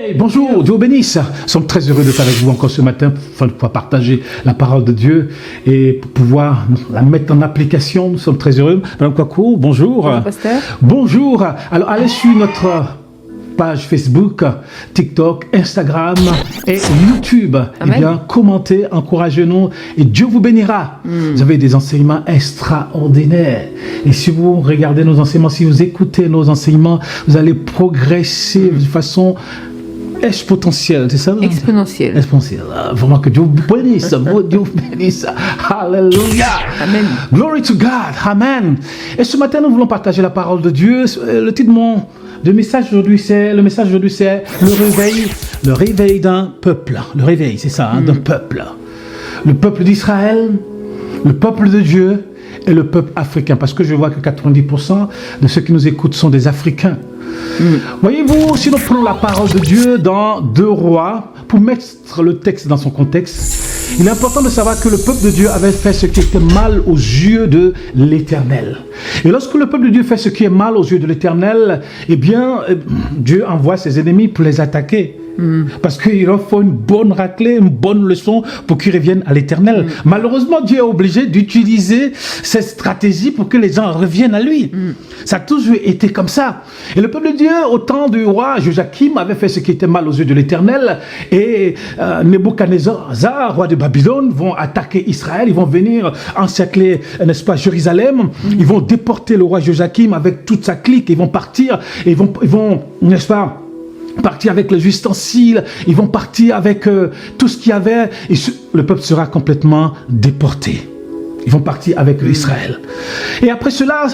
Hey, bonjour, Dieu vous bénisse. Nous sommes très heureux d'être avec vous encore ce matin pour pouvoir partager la parole de Dieu et pour pouvoir la mettre en application. Nous sommes très heureux. Madame Kwaku, bonjour. Bonjour, pasteur. Bonjour. Alors, allez sur notre page Facebook, TikTok, Instagram et YouTube. Amen. Eh bien, commentez, encouragez-nous et Dieu vous bénira. Vous avez des enseignements extraordinaires. Et si vous regardez nos enseignements, si vous écoutez nos enseignements, vous allez progresser de façon exponentielle, c'est ça? Exponentielle. Exponentielle. Vraiment que Dieu vous bénisse. Dieu vous bénisse. Alléluia. Amen. Glory to God. Amen. Et ce matin, nous voulons partager la parole de Dieu. Le titre de message aujourd'hui, c'est le réveil d'un peuple. Le réveil, c'est ça, d'un peuple. Le peuple d'Israël, le peuple de Dieu et le peuple africain. Parce que je vois que 90% de ceux qui nous écoutent sont des Africains. Voyez-vous, si nous prenons la parole de Dieu dans 2 Rois, pour mettre le texte dans son contexte, il est important de savoir que le peuple de Dieu avait fait ce qui était mal aux yeux de l'Éternel. Et lorsque le peuple de Dieu fait ce qui est mal aux yeux de l'Éternel, eh bien, Dieu envoie ses ennemis pour les attaquer. Parce qu'il leur faut une bonne raclée, une bonne leçon pour qu'ils reviennent à l'Éternel. Malheureusement, Dieu est obligé d'utiliser cette stratégie pour que les gens reviennent à lui. Ça a toujours été comme ça. Et le peuple de Dieu, au temps du roi Joachim, avait fait ce qui était mal aux yeux de l'Éternel. Et Nebuchadnezzar, roi de Babylone, vont attaquer Israël. Ils vont venir encercler, n'est-ce pas, Jérusalem. Ils vont déporter le roi Joachim avec toute sa clique. Ils vont partir. Et ils vont, n'est-ce pas, partir avec les ustensiles, ils vont partir avec tout ce qu'il y avait, et le peuple sera complètement déporté. Ils vont partir avec Israël. Et après cela,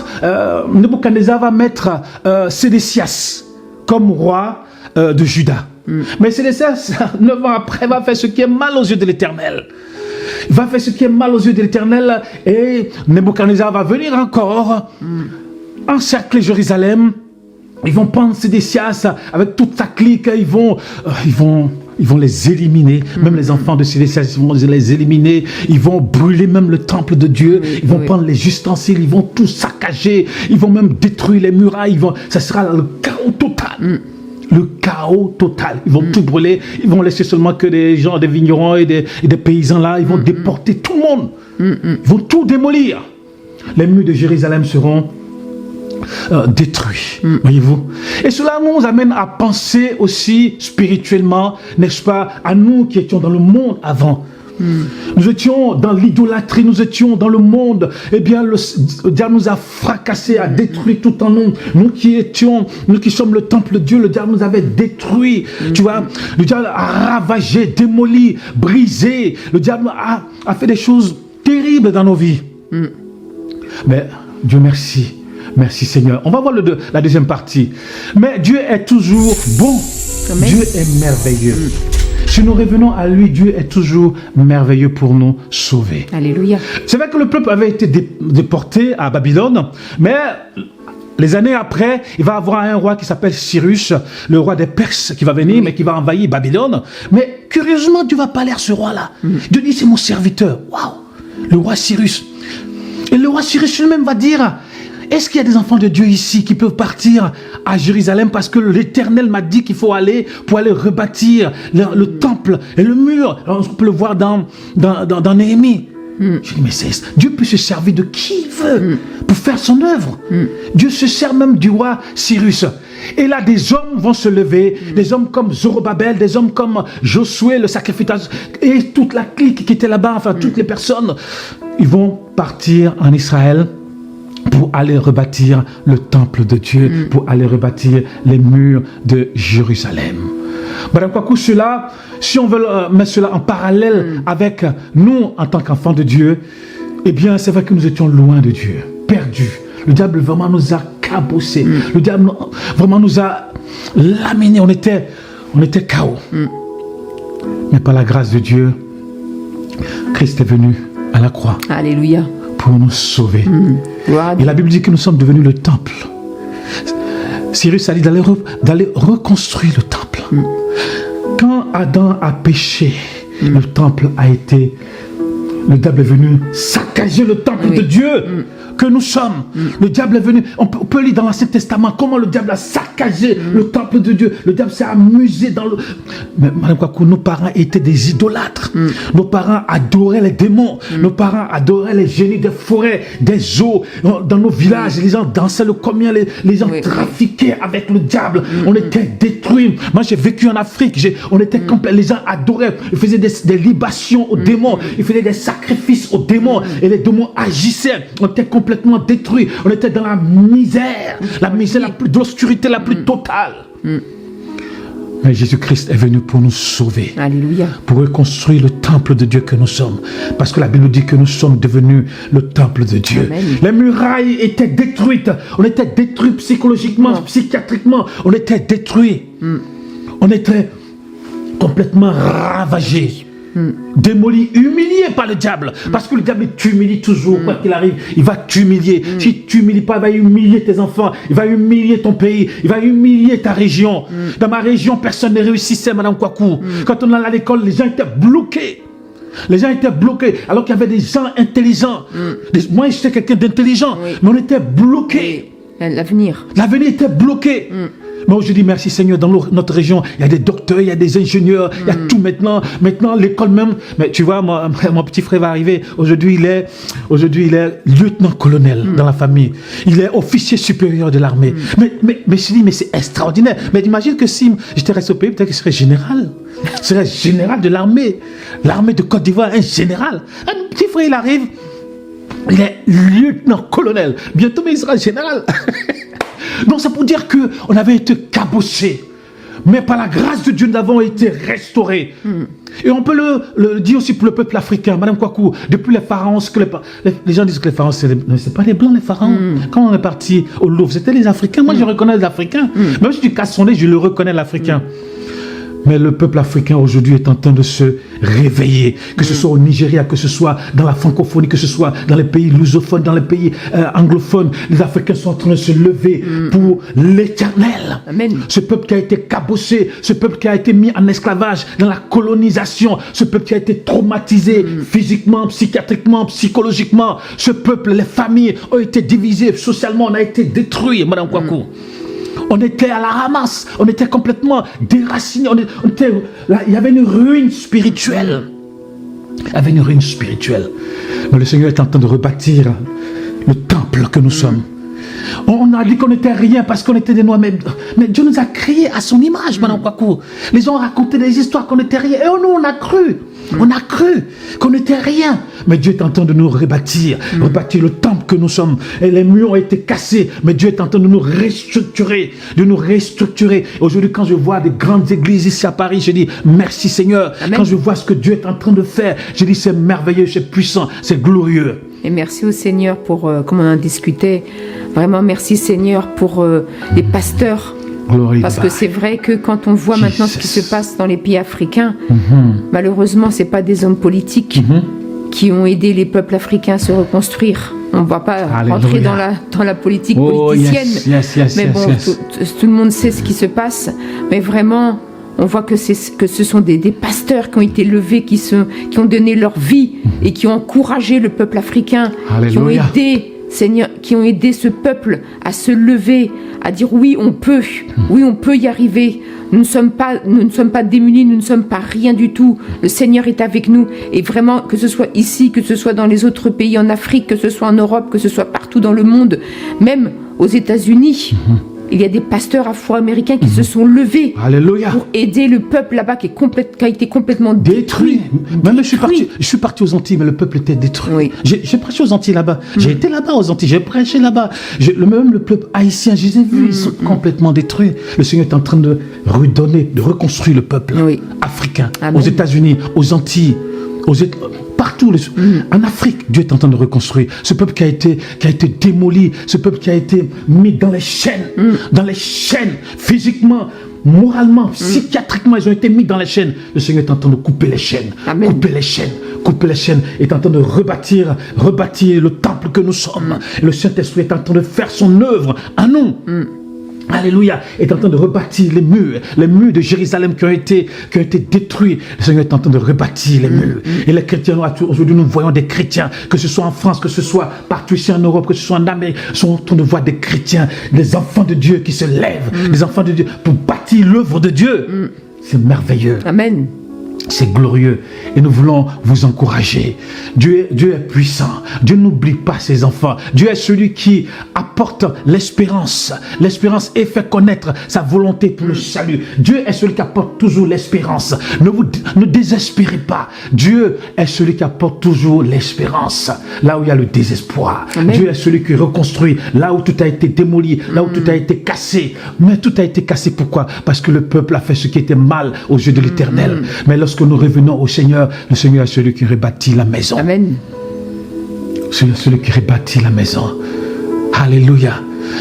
Nebuchadnezzar va mettre Sédécias comme roi de Juda. Mais Sédécias, 9 ans après, va faire ce qui est mal aux yeux de l'Éternel. Il va faire ce qui est mal aux yeux de l'Éternel, et Nebuchadnezzar va venir encore encercler Jérusalem. Ils vont prendre Sédécias avec toute sa clique, ils vont les éliminer, même les enfants de Sédécias, ils vont les éliminer, ils vont brûler même le temple de Dieu, ils vont prendre les ustensiles, ils vont tout saccager, ils vont même détruire les murailles, ça sera le chaos total. Le chaos total. Ils vont tout brûler, ils vont laisser seulement que des gens, des vignerons et des paysans là, ils vont déporter tout le monde. Ils vont tout démolir. Les murs de Jérusalem seront détruit, voyez-vous. Et cela nous amène à penser aussi spirituellement, n'est-ce pas, à nous qui étions dans le monde avant. Nous étions dans l'idolâtrie, nous étions dans le monde, eh bien le diable nous a fracassés, a détruit tout en nous. Nous qui sommes le temple de Dieu, le diable nous avait détruit, tu vois. Le diable a ravagé, démoli, brisé. Le diable a fait des choses terribles dans nos vies. Mais Dieu merci. Merci Seigneur. On va voir la deuxième partie. Mais Dieu est toujours bon. Amen. Dieu est merveilleux. Si nous revenons à lui, Dieu est toujours merveilleux pour nous sauver. Alléluia. C'est vrai que le peuple avait été déporté à Babylone, mais les années après, il va y avoir un roi qui s'appelle Cyrus, le roi des Perses, qui va venir, mais qui va envahir Babylone. Mais curieusement, Dieu va parler à ce roi-là. Dieu dit, c'est mon serviteur. Waouh, le roi Cyrus. Et le roi Cyrus lui-même va dire, est-ce qu'il y a des enfants de Dieu ici qui peuvent partir à Jérusalem parce que l'Éternel m'a dit qu'il faut aller pour aller rebâtir le temple et le mur. Alors, on peut le voir dans Néhémie. Je dis, mais Dieu peut se servir de qui il veut pour faire son œuvre. Dieu se sert même du roi Cyrus. Et là, des hommes vont se lever, des hommes comme Zorobabel, des hommes comme Josué, le sacrificateur, et toute la clique qui était là-bas, enfin toutes les personnes, ils vont partir en Israël pour aller rebâtir le temple de Dieu, pour aller rebâtir les murs de Jérusalem. Madame Kwaku, cela, si on veut mettre cela en parallèle avec nous en tant qu'enfants de Dieu, eh bien c'est vrai que nous étions loin de Dieu, perdus. Le diable vraiment nous a cabossés. Le diable vraiment nous a laminés. On était KO. Mais par la grâce de Dieu, Christ est venu à la croix. Alléluia. Pour nous sauver. Et la Bible dit que nous sommes devenus le temple. Cyrus a dit d'aller reconstruire le temple. Quand Adam a péché, le temple a été... Le diable est venu saccager le temple de Dieu. que nous sommes. Le diable est venu, on peut lire dans l'Ancien Testament comment le diable a saccagé le temple de Dieu. Le diable s'est amusé dans le... Mais Madame Kwaku, nos parents étaient des idolâtres. Nos parents adoraient les démons. Nos parents adoraient les génies des forêts, des eaux. Dans nos villages, les gens dansaient le combien, les gens trafiquaient avec le diable. On était détruits. Moi, j'ai vécu en Afrique. On était complets. Les gens adoraient. Ils faisaient des libations aux démons. Ils faisaient des sacrifices aux démons. Et les démons agissaient. On était complètement détruits. On était dans la misère. La misère de l'obscurité la plus totale. Mais Jésus-Christ est venu pour nous sauver. Alléluia. Pour reconstruire le temple de Dieu que nous sommes. Parce que la Bible dit que nous sommes devenus le temple de Dieu. Amen. Les murailles étaient détruites. On était détruits psychologiquement, psychiatriquement. On était détruits. On était complètement ravagés. Démoli, humilié par le diable. Parce que le diable t'humilie toujours, quoi qu'il arrive, il va t'humilier. Si tu n'humilies pas, il va humilier tes enfants, il va humilier ton pays, il va humilier ta région. Dans ma région, personne ne réussissait, Madame Kwaku. Quand on allait à l'école, les gens étaient bloqués. Les gens étaient bloqués, alors qu'il y avait des gens intelligents. Moi, j'étais quelqu'un d'intelligent, mais on était bloqués. L'avenir. L'avenir était bloqué. Mais aujourd'hui, merci Seigneur, dans notre région, il y a des docteurs, il y a des ingénieurs, il y a tout maintenant. Maintenant, l'école même. Mais tu vois, mon petit frère va arriver. Aujourd'hui, il est lieutenant-colonel dans la famille. Il est officier supérieur de l'armée. Mais je dis, mais c'est extraordinaire. Mais imagine que si j'étais resté au pays, peut-être qu'il serait général. Il serait général de l'armée. L'armée de Côte d'Ivoire, un général. Un petit frère, il arrive. Il est lieutenant-colonel. Bientôt, mais il sera général. Donc c'est pour dire qu'on avait été cabossés. Mais par la grâce de Dieu, nous avons été restaurés. Et on peut le dire aussi pour le peuple africain. Madame Kwaku, depuis les pharaons, les gens disent que les pharaons, c'est pas les blancs, les pharaons. Quand on est parti au Louvre, c'était les Africains. Moi, je reconnais les Africains. Même si tu casses son nez, je le reconnais, l'Africain. Mais le peuple africain aujourd'hui est en train de se réveiller, que ce soit au Nigeria, que ce soit dans la francophonie, que ce soit dans les pays lusophones, dans les pays anglophones. Les Africains sont en train de se lever pour l'Éternel. Ce peuple qui a été cabossé, ce peuple qui a été mis en esclavage dans la colonisation, ce peuple qui a été traumatisé physiquement, psychiatriquement, psychologiquement. Ce peuple, les familles ont été divisées socialement, on a été détruits, Madame Kwaku. On était à la ramasse, on était complètement déracinés, il y avait une ruine spirituelle. Il y avait une ruine spirituelle. Mais le Seigneur est en train de rebâtir le temple que nous sommes. On a dit qu'on n'était rien parce qu'on était des noirs, mais Dieu nous a créés à son image, Madame Kwaku. Les gens ont raconté des histoires qu'on n'était rien. Et nous, on a cru. On a cru qu'on n'était rien. Mais Dieu est en train de nous rebâtir le temple que nous sommes. Et les murs ont été cassés. Mais Dieu est en train de nous restructurer. Aujourd'hui, quand je vois des grandes églises ici à Paris, je dis merci Seigneur. Amen. Quand je vois ce que Dieu est en train de faire, je dis c'est merveilleux, c'est puissant, c'est glorieux. Et merci au Seigneur pour, comme on en discutait, vraiment merci Seigneur pour les pasteurs. Parce que c'est vrai que quand on voit maintenant ce qui se passe dans les pays africains, malheureusement, ce n'est pas des hommes politiques qui ont aidé les peuples africains à se reconstruire. On ne va pas rentrer dans la politique politicienne. Mais bon, tout le monde sait ce qui se passe. Mais vraiment, on voit que ce sont des pasteurs qui ont été levés, qui ont donné leur vie et qui ont encouragé le peuple africain, qui ont aidé Seigneur, qui ont aidé ce peuple à se lever, à dire oui, on peut y arriver. Nous ne sommes pas démunis, nous ne sommes pas rien du tout. Le Seigneur est avec nous. Et vraiment, que ce soit ici, que ce soit dans les autres pays en Afrique, que ce soit en Europe, que ce soit partout dans le monde, même aux États-Unis, il y a des pasteurs afro-américains qui se sont levés pour aider le peuple là-bas qui a été complètement détruit. Même je suis parti aux Antilles, mais le peuple était détruit. Oui. J'ai prêché aux Antilles là-bas. J'ai été là-bas aux Antilles, j'ai prêché là-bas. Même le peuple haïtien, je les ai vus, ils sont complètement détruits. Le Seigneur est en train de redonner, de reconstruire le peuple africain. Amen. Aux États-Unis, aux Antilles, partout, en Afrique, Dieu est en train de reconstruire. Ce peuple qui a été démoli, ce peuple qui a été mis dans les chaînes, physiquement, moralement, psychiatriquement, ils ont été mis dans les chaînes. Le Seigneur est en train de couper les chaînes, couper les chaînes, est en train de rebâtir le temple que nous sommes. Et le Saint-Esprit est en train de faire son œuvre en nous. Alléluia, est en train de rebâtir les murs de Jérusalem qui ont été détruits. Le Seigneur est en train de rebâtir les murs. Et les chrétiens, aujourd'hui, nous voyons des chrétiens, que ce soit en France, que ce soit partout ici en Europe, que ce soit en Amérique, sont en train de voir des chrétiens, des enfants de Dieu qui se lèvent, des enfants de Dieu pour bâtir l'œuvre de Dieu. C'est merveilleux. Amen. C'est glorieux et nous voulons vous encourager. Dieu est puissant. Dieu n'oublie pas ses enfants. Dieu est celui qui apporte l'espérance. L'espérance et fait connaître sa volonté pour le salut. Dieu est celui qui apporte toujours l'espérance. Ne désespérez pas. Dieu est celui qui apporte toujours l'espérance. Là où il y a le désespoir. Amen. Dieu est celui qui reconstruit. Là où tout a été démoli. Là où tout a été cassé. Mais tout a été cassé pourquoi? Parce que le peuple a fait ce qui était mal aux yeux de l'Éternel. Mais lorsque nous revenons au Seigneur, le Seigneur est celui qui rebâtit la maison. Amen. C'est celui qui rebâtit la maison. Alléluia.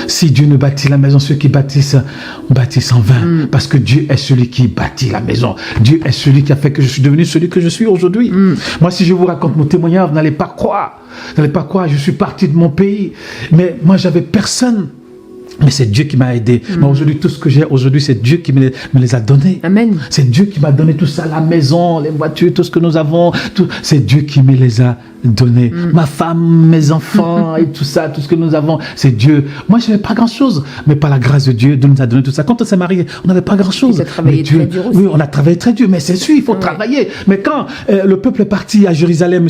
Si Dieu ne bâtit la maison, ceux qui bâtissent en vain. Parce que Dieu est celui qui bâtit la maison. Dieu est celui qui a fait que je suis devenu celui que je suis aujourd'hui. Moi, si je vous raconte mon témoignage, vous n'allez pas croire. Vous n'allez pas croire, je suis parti de mon pays. Mais moi, j'avais personne. Mais c'est Dieu qui m'a aidé. Mais aujourd'hui, tout ce que j'ai aujourd'hui, c'est Dieu qui me les a donnés. Amen. C'est Dieu qui m'a donné tout ça, la maison, les voitures, tout ce que nous avons. C'est Dieu qui me les a donnés. Ma femme, mes enfants et tout ça, tout ce que nous avons, c'est Dieu. Moi, je n'avais pas grand-chose. Mais par la grâce de Dieu, Dieu nous a donné tout ça. Quand on s'est marié, on n'avait pas grand-chose. Vous avez travaillé très dur aussi. Oui, on a travaillé très dur. Mais c'est sûr, il faut travailler. Mais quand le peuple est parti à Jérusalem,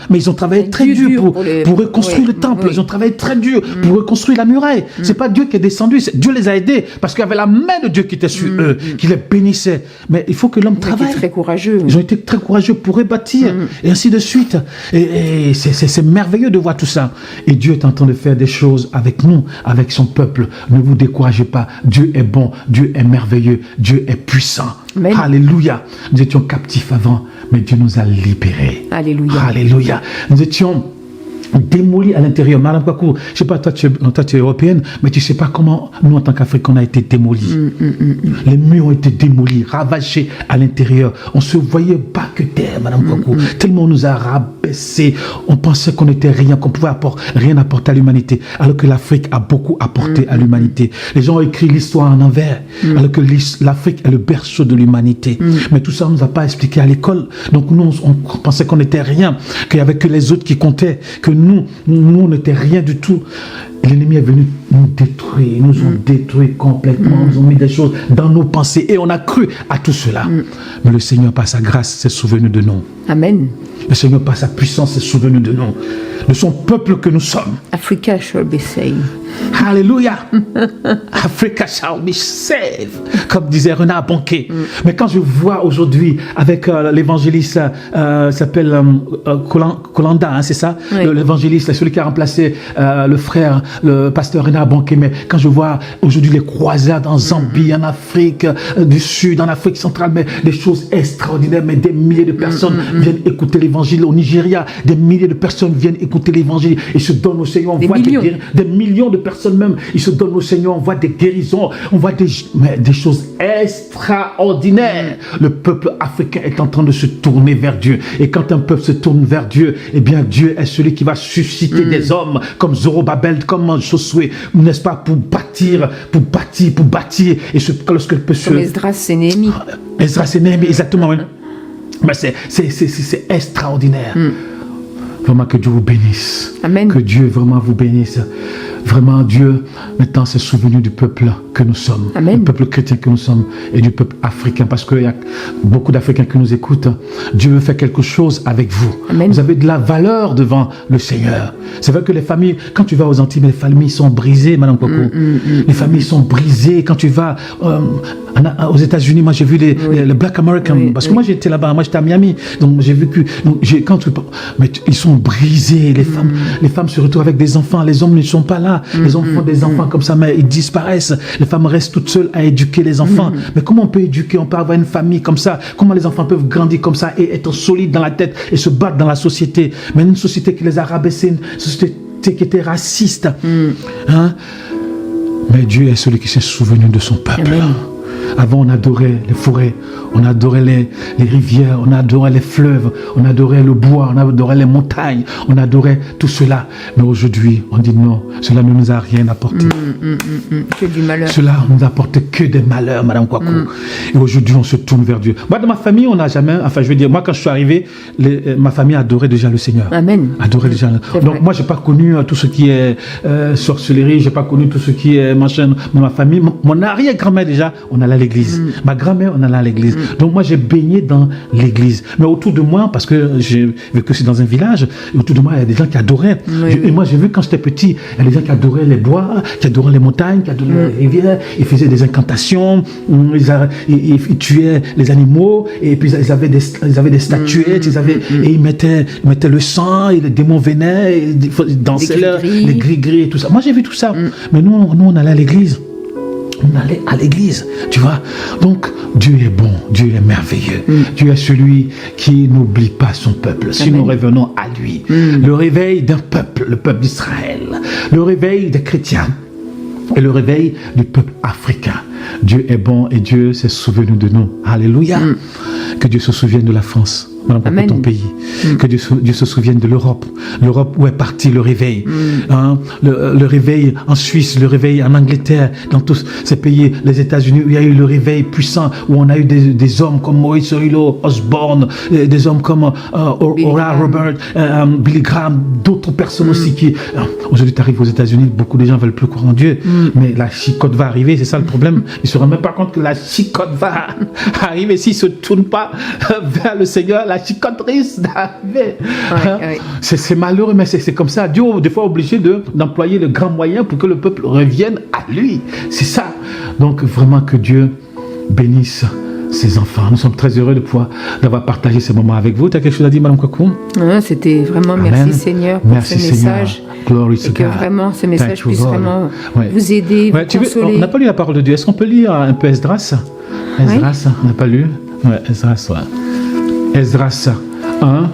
mais ils ont travaillé très dur pour reconstruire le temple. Ils ont travaillé très dur pour reconstruire la muraille. C'est pas Dieu qui est descendu. Dieu les a aidés parce qu'il y avait la main de Dieu qui était sur eux, qui les bénissait. Mais il faut que l'homme travaille. Très courageux. Ils ont été très courageux pour rebâtir et ainsi de suite. Et c'est merveilleux de voir tout ça. Et Dieu est en train de faire des choses avec nous, avec son peuple. Ne vous découragez pas. Dieu est bon, Dieu est merveilleux, Dieu est puissant. Amen. Alléluia. Nous étions captifs avant, mais Dieu nous a libérés. Alléluia. Alléluia. Nous étions démolis à l'intérieur. Madame Kwaku, je sais pas, toi tu es européenne, mais tu sais pas comment nous en tant qu'Africains on a été démolis. Les murs ont été démolis, ravagés à l'intérieur. On se voyait pas que terre, Madame Kwaku. Tellement on nous a rabaissés. On pensait qu'on n'était rien, qu'on pouvait rien apporter à l'humanité, alors que l'Afrique a beaucoup apporté à l'humanité. Les gens ont écrit l'histoire en envers, alors que l'Afrique est le berceau de l'humanité. Mais tout ça on nous a pas expliqué à l'école. Donc nous on pensait qu'on n'était rien, qu'il y avait que les autres qui comptaient, que nous on n'était rien du tout. Et l'ennemi est venu nous détruire, ils nous ont détruits complètement, ils ont mis des choses dans nos pensées et on a cru à tout cela. Mais le Seigneur, par sa grâce, s'est souvenu de nous. Amen. Le Seigneur, par sa puissance, s'est souvenu de nous, de son peuple que nous sommes. Africa shall be saved. Alléluia. Africa shall be saved, comme disait Renard Bonquet. Mais quand je vois aujourd'hui avec l'évangéliste, s'appelle Kolanda, c'est ça, oui. L'évangéliste, celui qui a remplacé le frère, le pasteur Renard Bonquet. Mais quand je vois aujourd'hui les croisades en Zambie, en Afrique du Sud, en Afrique centrale, mais des choses extraordinaires, mais des milliers de personnes viennent écouter l'évangile. Au Nigeria, des milliers de personnes viennent écouter l'évangile et se donnent au Seigneur. On voit des millions de personnes même, ils se donnent au Seigneur, on voit des guérisons, on voit des choses extraordinaires. Le peuple africain est en train de se tourner vers Dieu. Et quand un peuple se tourne vers Dieu, eh bien Dieu est celui qui va susciter des hommes comme Zorobabel, comme Josué, n'est-ce pas, pour bâtir. Et lorsque le peuple comme Esdras et Néhémie. Esdras et Néhémie, exactement. Oui. Mais c'est extraordinaire. Vraiment que Dieu vous bénisse. Amen. Que Dieu vraiment vous bénisse. Vraiment, Dieu, maintenant, s'est souvenu du peuple que nous sommes. Amen. Du peuple chrétien que nous sommes et du peuple africain. Parce qu'il y a beaucoup d'Africains qui nous écoutent. Dieu veut faire quelque chose avec vous. Amen. Vous avez de la valeur devant le Seigneur. C'est vrai que les familles, quand tu vas aux Antilles, les familles sont brisées, Madame Kwaku. Les familles sont brisées. Quand tu vas aux États-Unis, moi j'ai vu les Black Americans. Parce que moi j'étais là-bas, moi j'étais à Miami. Donc j'ai vu que. Mais ils sont brisés. Les femmes se retrouvent avec des enfants. Les hommes ne sont pas là. Les hommes font des enfants comme ça, mais ils disparaissent. Les femmes restent toutes seules à éduquer les enfants. Mais comment on peut éduquer? On peut avoir une famille comme ça. Comment les enfants peuvent grandir comme ça et être solides dans la tête et se battre dans la société? Mais une société qui les a rabaissés, une société qui était raciste. Hein? Mais Dieu est celui qui s'est souvenu de son peuple. Amen. Avant, on adorait les forêts, on adorait les rivières, on adorait les fleuves, on adorait le bois, on adorait les montagnes, on adorait tout cela. Mais aujourd'hui, on dit non, cela ne nous a rien apporté. Que du malheur. Cela ne nous apporte que des malheurs, Madame Kwaku. Et aujourd'hui, on se tourne vers Dieu. Moi, dans ma famille, on n'a jamais... Enfin, je veux dire, moi, quand je suis arrivé, ma famille adorait déjà le Seigneur. Amen. Adorait déjà. Donc, moi, je n'ai pas connu tout ce qui est sorcellerie, je n'ai pas connu tout ce qui est machin. Dans ma famille, mon arrière-grand-mère, déjà, on allait à l'église. Ma grand-mère, on allait à l'église. Donc, moi, j'ai baigné dans l'église. Mais autour de moi, parce que j'ai vécu aussi dans un village, autour de moi, il y a des gens qui adoraient. Et moi, j'ai vu quand j'étais petit, il y a des gens qui adoraient les bois, qui adoraient les montagnes, qui adoraient les rivières. Ils faisaient des incantations, ils tuaient les animaux, et puis ils avaient des statuettes, et ils mettaient le sang, et les démons venaient, et ils dansaient les gris-gris et tout ça. Moi, j'ai vu tout ça. Mais nous, on allait à l'église. On allait à l'église, tu vois. Donc, Dieu est bon, Dieu est merveilleux. Dieu est celui qui n'oublie pas son peuple. Si nous revenons à lui, le réveil d'un peuple, le peuple d'Israël, le réveil des chrétiens et le réveil du peuple africain. Dieu est bon et Dieu s'est souvenu de nous. Alléluia. Que Dieu se souvienne de la France. Dans ton pays. Que Dieu se souvienne de l'Europe. L'Europe où est parti le réveil. Le réveil en Suisse, le réveil en Angleterre, dans tous ces pays, les États-Unis, où il y a eu le réveil puissant, où on a eu des hommes comme Maurice Oilo, Osborne, des hommes comme Oral Roberts, Billy Graham, d'autres personnes aussi qui... Aujourd'hui, tu arrives aux États-Unis, beaucoup de gens veulent plus croire en Dieu, mais la chicotte va arriver, c'est ça le problème. Ils ne se rendent même pas compte que la chicotte va arriver s'ils ne se tournent pas vers le Seigneur. La chicotte risque d'arriver. C'est malheureux, mais c'est comme ça. Dieu est des fois obligé d'employer le grand moyen pour que le peuple revienne à lui. C'est ça. Donc vraiment que Dieu bénisse ses enfants. Nous sommes très heureux d'avoir partagé ces moments avec vous. Tu as quelque chose à dire, Madame Kwaku? C'était vraiment merci Seigneur pour ce message. Glory to et que God. Vraiment ce message puisse vraiment vous aider, vous consoler. On n'a pas lu la parole de Dieu. Est-ce qu'on peut lire un peu Esdras? Esdras, on n'a pas lu? Esdras, Esdras 1,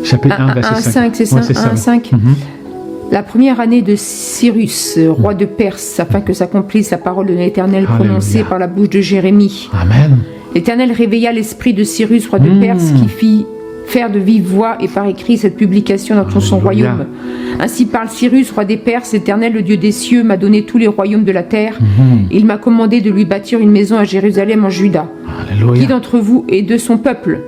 chapitre 1, verset 5. C'est ça, 1, 5. La première année de Cyrus, roi de Perse, afin que s'accomplisse la parole de l'Éternel prononcée par la bouche de Jérémie. Amen. L'Éternel réveilla l'esprit de Cyrus, roi de Perse, qui fit faire de vive voix et par écrit cette publication dans son royaume. Ainsi parle Cyrus, roi des Perses, l'Éternel, le Dieu des cieux, m'a donné tous les royaumes de la terre. Il m'a commandé de lui bâtir une maison à Jérusalem en Juda. Alléluia. Qui d'entre vous est de son peuple?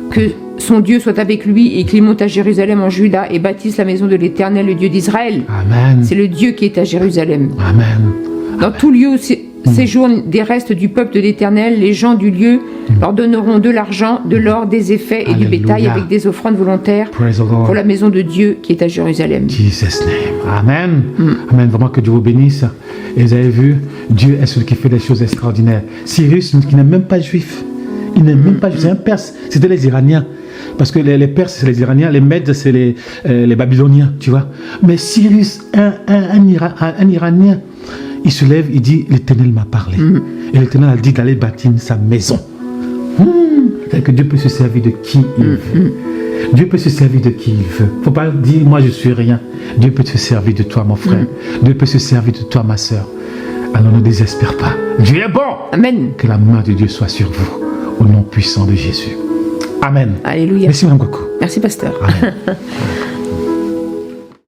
Que son Dieu soit avec lui et qu'il monte à Jérusalem en Juda et bâtisse la maison de l'Éternel, le Dieu d'Israël. Amen. C'est le Dieu qui est à Jérusalem. Amen. Dans tout lieu séjournent des restes du peuple de l'Éternel, les gens du lieu leur donneront de l'argent, de l'or, des effets et du bétail avec des offrandes volontaires pour la maison de Dieu qui est à Jérusalem. Jesus name. Amen. Amen. Vraiment que Dieu vous bénisse. Et vous avez vu, Dieu est celui qui fait des choses extraordinaires. Cyrus, qui n'est même pas juif, il n'est même pas juif, c'est un Perse. C'était les Iraniens. Parce que les Perses, c'est les Iraniens, les Mèdes, c'est les Babyloniens, tu vois. Mais Cyrus, un Iranien, il se lève, il dit, l'Éternel m'a parlé. Et l'Éternel a dit d'aller bâtir sa maison. C'est-à-dire que Dieu peut se servir de qui il veut. Dieu peut se servir de qui il veut. Il ne faut pas dire, moi je suis rien. Dieu peut se servir de toi, mon frère. Dieu peut se servir de toi, ma soeur. Alors ne désespère pas. Dieu est bon. Amen. Que la main de Dieu soit sur vous. Au nom puissant de Jésus. Amen. Alléluia. Merci, Mme Kwaku. Merci, pasteur. Amen.